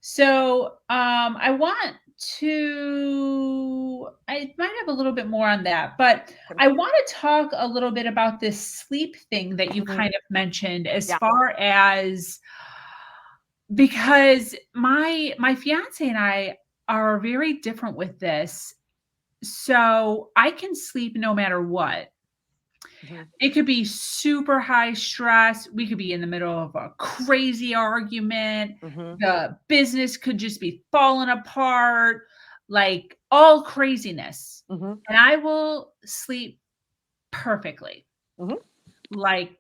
So, I want I might have a little bit more on that, but I want to talk a little bit about this sleep thing that you Mhm. kind of mentioned as Yeah. far as because my fiance and I are very different with this. So, I can sleep no matter what. Mhm. It could be super high stress. We could be in the middle of a crazy argument. Mhm. The business could just be falling apart, like all craziness. Mhm. And I will sleep perfectly. Mhm. Like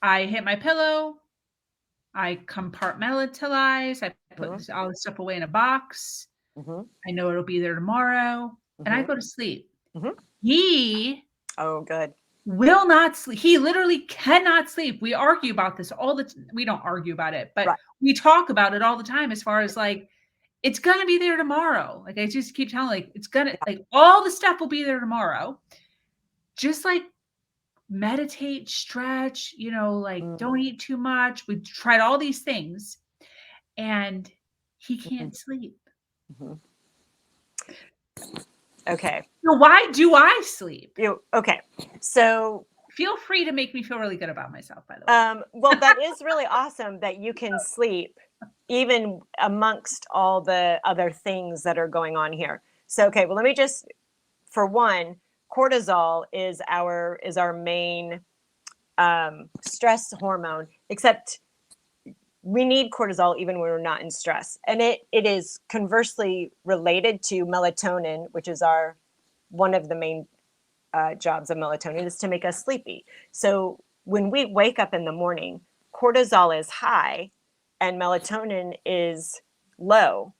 I hit my pillow, I compartmentalize, I put Mhm. this, all this stuff away in a box. Mhm. I know it'll be there tomorrow, and I Mhm. go to sleep. Mhm. He Oh, good. will not sleep. He literally cannot sleep. We argue about this all the we don't argue about it, but Right. we talk about it all the time as far as like it's gonna be there tomorrow. Like I just keep telling like it's gonna Yeah. like all the stuff will be there tomorrow. Just like meditate, stretch, like Mm. don't eat too much. We tried all these things and he Mhm. can't sleep. Mhm. Okay. So why do I sleep? Okay. So, Feel free to make me feel really good about myself, by the way. well, that is really awesome that you can sleep even amongst all the other things that are going on here. So, okay, well, let me just for one, cortisol is our main stress hormone. Except we need cortisol even when we're not in stress, and it is conversely related to melatonin, which is our one of the main jobs of melatonin is to make us sleepy. So when we wake up in the morning, cortisol is high and melatonin is low.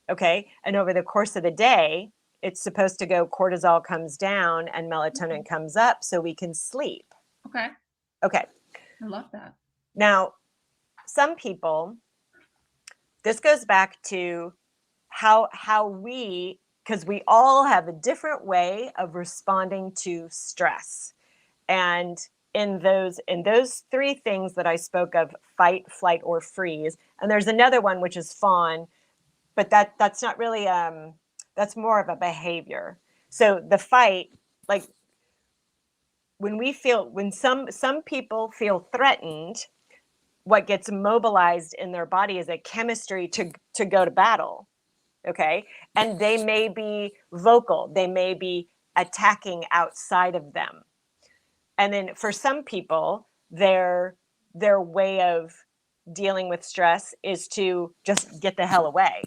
Okay. And over the course of the day, it's supposed to go cortisol comes down and melatonin comes up so we can sleep. Okay. Okay. I love that. Now, some people, this goes back to how we, because we all have a different way of responding to stress. And in those three things that I spoke of, fight, flight, or freeze, and there's another one which is fawn, but that's not really that's more of a behavior. So the fight, like when some people feel threatened, what gets mobilized in their body is a chemistry to go to battle. Okay. And they may be vocal, they may be attacking outside of them. And then for some people, their way of dealing with stress is to just get the hell away.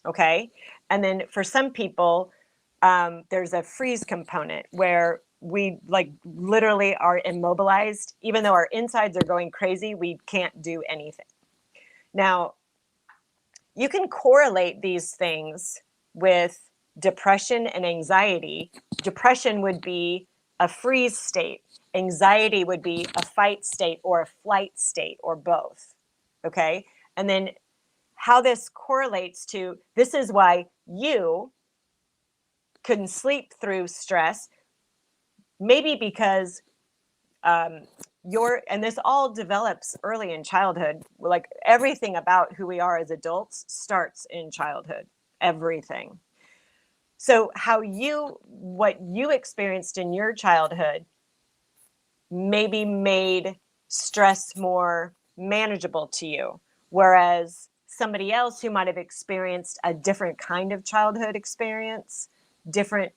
Okay. And then for some people, there's a freeze component where we like literally are immobilized. Even though our insides are going crazy, we can't do anything. Now, you can correlate these things with depression and anxiety. Depression would be a freeze state, anxiety would be a fight state or a flight state or both. Okay. And then how this correlates to this is why you couldn't sleep through stress, maybe because um, and this all develops early in childhood. Like everything about who we are as adults starts in childhood, everything. So what you experienced in your childhood maybe made stress more manageable to you, whereas somebody else who might have experienced a different kind of childhood experience, different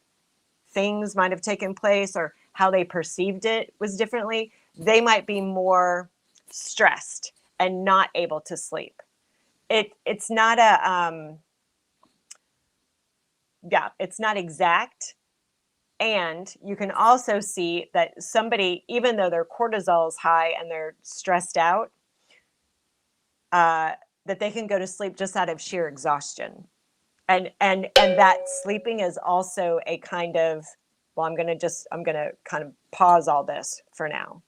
things might have taken place, or how they perceived it was differently, they might be more stressed and not able to sleep. It's not a yeah, it's not exact. And you can also see that somebody, even though their cortisol is high and they're stressed out, uh, that they can go to sleep just out of sheer exhaustion. And that sleeping is also a kind of, well, I'm gonna kind of pause all this for now.